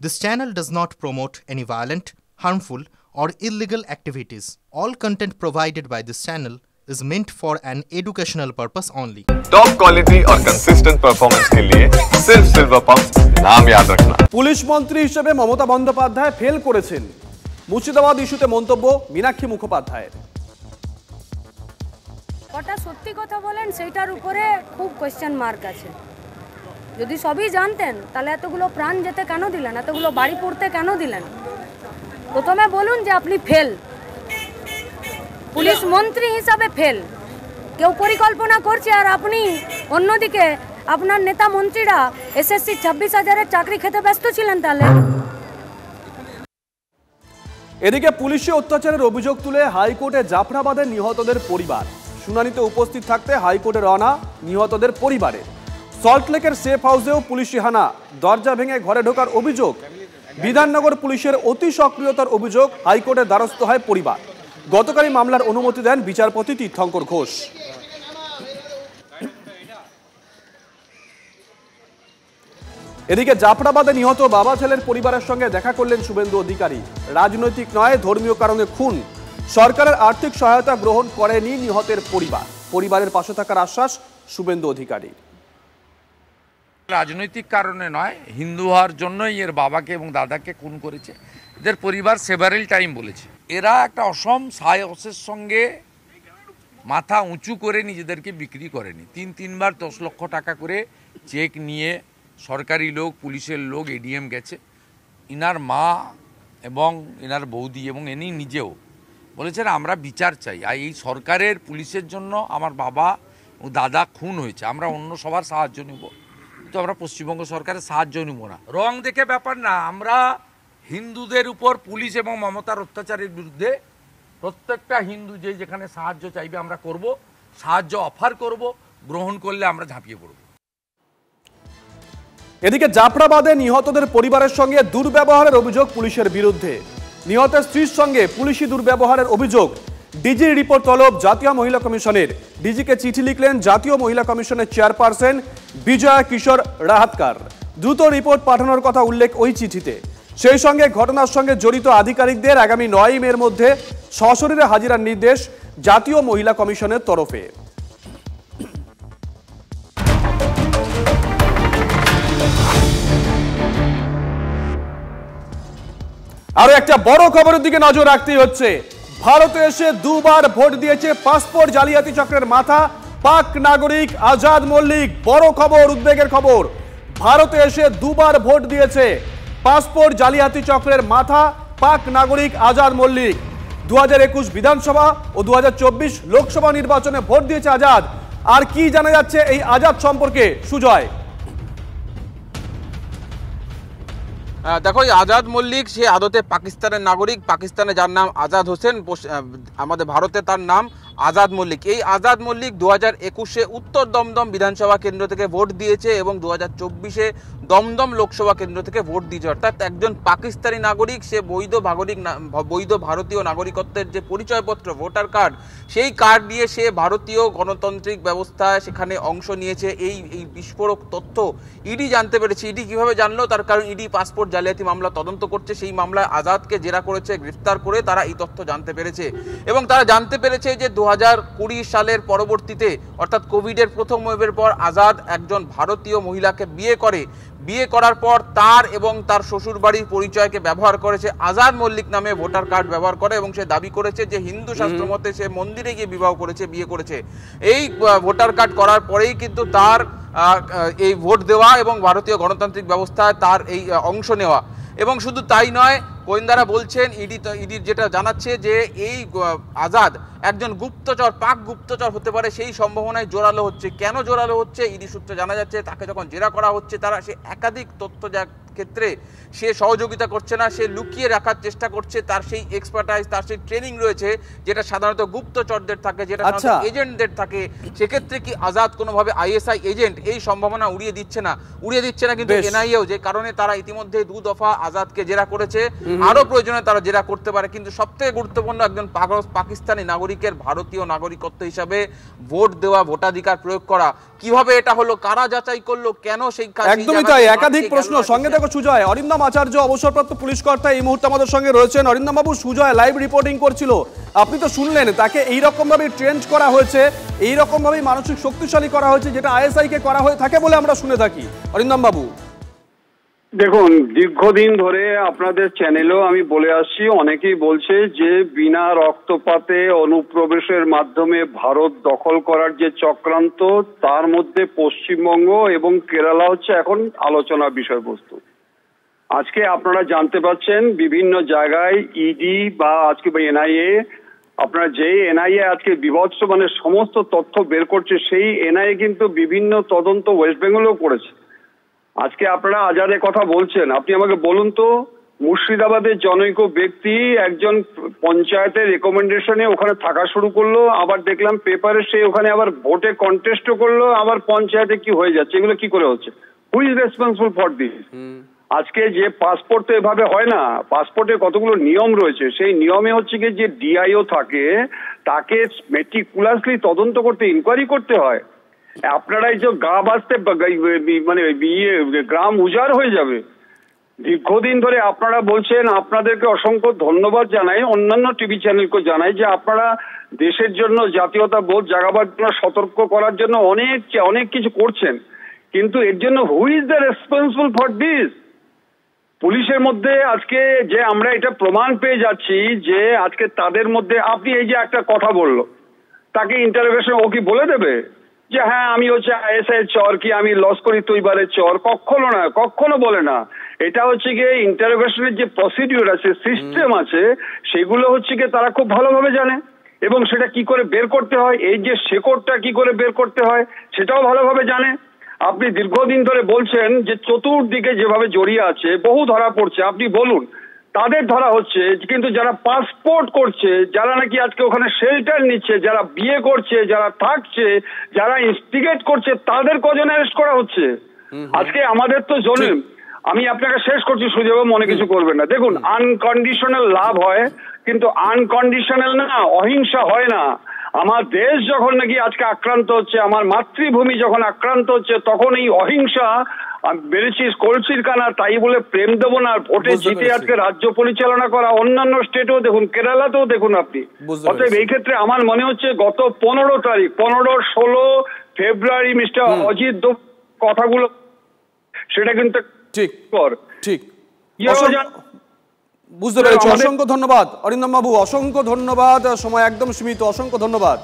This channel does not promote any violent, harmful, or illegal activities. All content provided by this channel is meant for an educational purpose only. Top quality और consistent performance के लिए सिर्फ silver pumps नाम याद रखना। Police মন্ত্রী হিসেবে Mamata Bandyopadhyay fail করেছেন, মুর্শিদাবাদ ইস্যুতে মন্তব্য মীনাক্ষী মুখোপাধ্যায়ের। কটা সত্যি কথা বলেন সেটার উপরে খুব কোয়েশ্চেন মার্ক আছে। যদি সবই জানতেন তাহলে এতগুলো প্রাণ যেতে কেন দিলেন, এতগুলো বাড়ি পড়তে কেন দিলেন? প্রথমে বলুন যে আপনি ফেল, পুলিশ মন্ত্রী হিসাবে ফেল। কেউ পরিকল্পনা করছে আর আপনি অন্যদিকে আপনার নেতা মন্ত্রীরা এসএসসি 26,000-এর চাকরি খেতে ব্যস্ত ছিলেন। তাহলে এদিকে পুলিশি অত্যাচারের অভিযোগ তুলে হাইকোর্টে জাফরাবাদের নিহতদের পরিবার। শুনানিতে উপস্থিত থাকতে হাইকোর্টে রওনা নিহতদের পরিবারে। সল্টলেকের সেফ হাউসেও পুলিশি হানা, দরজা ভেঙে ঘরে ঢোকার অভিযোগ। বিধাননগর পুলিশের অতি সক্রিয়তার অভিযোগ হাইকোর্টের দ্বারস্থ হয় পরিবার। গতকালই মামলার অনুমতি দেন বিচারপতি তীর্থঙ্কর ঘোষ। এদিকে জাফরাবাদে নিহত বাবা ছেলের পরিবারের সঙ্গে দেখা করলেন শুভেন্দু অধিকারী। রাজনৈতিক নয়, ধর্মীয় কারণে খুন, সরকারের আর্থিক সহায়তা গ্রহণ করেনি নিহতের পরিবার। পরিবারের পাশে থাকার আশ্বাস শুভেন্দু অধিকারী। রাজনৈতিক কারণে নয়, হিন্দু হওয়ার জন্যই এর বাবাকে এবং দাদাকে খুন করেছে। এদের পরিবার সেভারেল টাইম বলেছে এরা একটা অসম সাহসের সঙ্গে মাথা উঁচু করে নিজেদেরকে বিক্রি করেনি। তিনবার 10 লক্ষ টাকা করে চেক নিয়ে সরকারি লোক, পুলিশের লোক, এডিএম গেছে। ইনার মা এবং ইনার বৌদি এবং ইনি নিজেও বলেছেন আমরা বিচার চাই। আর এই সরকারের পুলিশের জন্য আমার বাবা ও দাদা খুন হয়েছে, আমরা অন্য সবার সাহায্য নেব, কিন্তু আমরা পশ্চিমবঙ্গ সরকারের সাহায্য নেব না। রং দেখে ব্যাপার না, আমরা হিন্দুদের উপর পুলিশ এবং মমতার অত্যাচারের বিরুদ্ধে প্রত্যেকটা হিন্দু যে যেখানে সাহায্য চাইবে আমরা করব, সাহায্য অফার করব, গ্রহণ করলে আমরা ঝাঁপিয়ে পড়ব। এদিকে জাফরাবাদে নিহতদের পরিবারের সঙ্গে দুর্ব্যবহারের অভিযোগ পুলিশের বিরুদ্ধে। নিহতের স্ত্রীর সঙ্গে পুলিশি দুর্ব্যবহারের অভিযোগ। ডিজির রিপোর্ট তলব জাতীয় মহিলা কমিশনের। ডিজিকে চিঠি লিখলেন জাতীয় মহিলা কমিশনের চেয়ারপারসন বিজয়া কিশোর রাহাতকার। দ্রুত রিপোর্ট পাঠানোর কথা উল্লেখ ওই চিঠিতে। সেই সঙ্গে ঘটনার সঙ্গে জড়িত আধিকারিকদের আগামী 9 মের মধ্যে সশরীরে হাজিরার নির্দেশ জাতীয় মহিলা কমিশনের তরফে। আরো একটা বড় খবরের দিকে নজর রাখতে হচ্ছে। ভারতে এসে 2 বার ভোট দিয়েছে পাসপোর্ট জালিয়াতি চক্রের মাথা পাক নাগরিক আজাদ মল্লিক। বড় খবর, উদ্বেগের খবর। ভারতে এসে 2 বার ভোট দিয়েছে পাসপোর্ট জালিয়াতি চক্রের মাথা পাক নাগরিক আজাদ মল্লিক। 2021 বিধানসভা ও 2024 লোকসভা নির্বাচনে ভোট দিয়েছে আজাদ। আর কি জানা যাচ্ছে এই আজাদ সম্পর্কে, সুজয়? দেখো, আজাদ মল্লিক সে আদতে পাকিস্তানের নাগরিক। পাকিস্তানে যার নাম আজাদ হোসেন, আমাদের ভারতে তার নাম আজাদ মল্লিক। এই আজাদ মল্লিক 2021-এ উত্তর দমদম বিধানসভা কেন্দ্র থেকে ভোট দিয়েছে এবং 2024-এ দমদম লোকসভা কেন্দ্র থেকে ভোট দিয়েছে। অর্থাৎ একজন পাকিস্তানি নাগরিক, সে বৈধ ভারতীয় নাগরিকত্বের যে পরিচয়পত্র, ভোটার কার্ড, সেই কার্ড দিয়ে সে ভারতীয় গণতান্ত্রিক ব্যবস্থায় সেখানে অংশ নিয়েছে। এই বিস্ফোরক তথ্য ইডি জানতে পেরেছে। ইডি কিভাবে জানলো? তার কারণ ইডি পাসপোর্ট জালিয়াতি মামলা তদন্ত করছে। সেই মামলায় আজাদকে জেরা করেছে, গ্রেফতার করে তারা এই তথ্য জানতে পেরেছে। এবং তারা জানতে পেরেছে যে 2020 সালের পরবর্তীতে, অর্থাৎ কোভিডের প্রথম ওয়েভের পর আজাদ একজন ভারতীয় মহিলাকে বিয়ে করে। বিয়ে করার পর তার এবং তার শ্বশুর বাড়ির পরিচয়কে ব্যবহার করেছে, আজাদ মল্লিক নামে ভোটার কার্ড ব্যবহার করে এবং সে দাবি করেছে যে হিন্দু শাস্ত্র মতে সে মন্দিরে গিয়ে বিয়ে করেছে। এই ভোটার কার্ড করার পরেই কিন্তু তার এই ভোট দেওয়া এবং ভারতীয় গণতান্ত্রিক ব্যবস্থায় তার এই অংশ নেওয়া। এবং শুধু তাই নয়, গোয়েন্দারা বলছেন, ইডির যেটা জানাচ্ছে যে এই আজাদ একজন গুপ্তচর, পাক গুপ্তচর হতে পারে, সেই সম্ভাবনায় জোরালো হচ্ছে। কেন জোরালো হচ্ছে? ইডি সূত্রে জানা যাচ্ছে তাকে যখন জেরা করা হচ্ছে সে একাধিক তথ্য ক্ষেত্রে সে সহযোগিতা করছে না, সে লুকিয়ে রাখার চেষ্টা করছে। তার সেই এক্সপার্টাইজ, তার সেই ট্রেনিং রয়েছে যেটা সাধারণত গুপ্তচরদের থাকে, যেটা সাধারণত এজেন্টদের থাকে। সেক্ষেত্রে কি আজাদ কোনোভাবে আইএসআই এজেন্ট? এই সম্ভাবনা উড়িয়ে দিচ্ছে না কিন্তু এনআইএও, যে কারণে তারা ইতিমধ্যে 2 দফা আজাদকে জেরা করেছে। আরো প্রয়োজনে তারা জেরা করতে পারে, কিন্তু সবথেকে গুরুত্বপূর্ণ একজন পাকিস্তানি নাগরিকের ভারতীয় নাগরিকত্ব হিসাবে ভোট দেওয়া, ভোটাধিকার প্রয়োগ করা, কিভাবে এটা হলো, কারা যাচাই করলো, কেন সেই কাজ? একদমই তাই, একাধিক প্রশ্ন। সঙ্গে দেখো সুজয়, অরিন্দম আচার্য অবসরপ্রাপ্ত পুলিশ কর্তা এই মুহূর্তে আমাদের সঙ্গে রয়েছেন। অরিন্দম বাবু, সুজয় লাইভ রিপোর্টিং করছিল, আপনি তো শুনলেন তাকে এইরকম ভাবে ট্রেন্ড করা হয়েছে, এইরকম ভাবে মানসিক শক্তিশালী করা হয়েছে, যেটা আইএসআই কে করা হয়ে থাকে বলে আমরা শুনে থাকি। অরিন্দম বাবু, দেখুন, দীর্ঘদিন ধরে আপনাদের চ্যানেলেও আমি বলে আসছি, অনেকেই বলছে যে বিনা রক্তপাতে অনুপ্রবেশের মাধ্যমে ভারত দখল করার যে চক্রান্ত, তার মধ্যে পশ্চিমবঙ্গ এবং কেরালা হচ্ছে এখন আলোচনার বিষয়বস্তু। আজকে আপনারা জানতে পারছেন বিভিন্ন জায়গায় ইডি বা আজকে এনআইএ, আপনারা যে এনআইএ আজকে বিভৎস মানে সমস্ত তথ্য বের করছে, সেই এনআইএ কিন্তু বিভিন্ন তদন্ত ওয়েস্ট বেঙ্গলেও করেছে। আজকে আপনারা আজাদের কথা বলছেন, আপনি আমাকে বলুন তো, মুর্শিদাবাদের জনৈক ব্যক্তি একজন পঞ্চায়েতের রেকমেন্ডেশনে ওখানে থাকা শুরু করলো, আবার দেখলাম পেপারে সে ওখানে আবার ভোটে কন্টেস্টও করলো, আবার পঞ্চায়েতে কি হয়ে যাচ্ছে, এগুলো কি করে হচ্ছে? Who is responsible for this? আজকে যে পাসপোর্ট তো এভাবে হয় না, পাসপোর্টে কতগুলো নিয়ম রয়েছে, সেই নিয়মে হচ্ছে কি যে ডিআইও থাকে, তাকে মেটিকুলাসলি তদন্ত করতে, ইনকোয়ারি করতে হয়। আপনারা এই যে গা বাঁচতে মানে গ্রাম উজাড় হয়ে যাবে। দীর্ঘদিন ধরে আপনারা বলছেন, আপনাদেরকে অসংখ্য ধন্যবাদ জানাই, অন্যান্য টিভি চ্যানেলকে জানাই যে আপনারা দেশের জন্য জাতীয়তা বোধ জাগাবার জন্য, সতর্ক করার জন্য অনেক কিছু করছেন, কিন্তু এর জন্য who is the responsible for this? পুলিশের মধ্যে আজকে যে আমরা এটা প্রমাণ পেয়ে যাচ্ছি যে আজকে তাদের মধ্যে, আপনি এই যে একটা কথা বললো, তাকে ইন্টারোগেশন ও কি বলে দেবে যে হ্যাঁ আমি হচ্ছে আইএসআই চর, কি আমি লস্করি তৈবারের চর? কখনো বলে না। এটা হচ্ছে গিয়ে ইন্টারোগেশনের যে প্রসিডিউর আছে, সিস্টেম আছে, সেগুলো হচ্ছে গিয়ে তারা খুব ভালোভাবে জানে, এবং সেটা কি করে বের করতে হয়, এই যে শেকড়টা কি করে বের করতে হয় সেটাও ভালোভাবে জানে। আপনি দীর্ঘদিন ধরে বলছেন যে চতুর্দিকে যেভাবে জড়িয়ে আছে বহু ধরা পড়ছে, আপনি বলুন তাদের ধরা হচ্ছে, কিন্তু যারা পাসপোর্ট করছে, যারা নাকি আজকে ওখানে শেল্টার নিচ্ছে, যারা বিয়ে করছে, যারা থাকছে, যারা ইনস্টিগেট করছে, তাদের কজন অ্যারেস্ট করা হচ্ছে? আজকে আমাদের তো জন্য, আমি আপনাকে শেষ করছি সুযোগ, মনে কিছু করবেন না। দেখুন, আনকন্ডিশনাল লাভ হয়, কিন্তু আনকন্ডিশনাল না অহিংসা হয় না। আমার দেশ যখন নাকি আজকে আক্রান্ত হচ্ছে, আমার মাতৃভূমি যখন আক্রান্ত হচ্ছে, তখন এই অহিংসা বেড়েছিস কলসির কানা, তাই বলে প্রেম দেবো না, ভোটে জিতে আজকে রাজ্য পরিচালনা করা, অন্যান্য স্টেটেও দেখুন, কেরালাতেও দেখুন আপনি। অতএব এই ক্ষেত্রে আমার মনে হচ্ছে গত 15-16 ফেব্রুয়ারি মিস্টার অজিত কথাগুলো, সেটা কিন্তু ঠিক বুঝতে পেরেছি। অসংখ্য ধন্যবাদ অরিন্দম বাবু, অসংখ্য ধন্যবাদ, সময় একদম সীমিত, অসংখ্য ধন্যবাদ।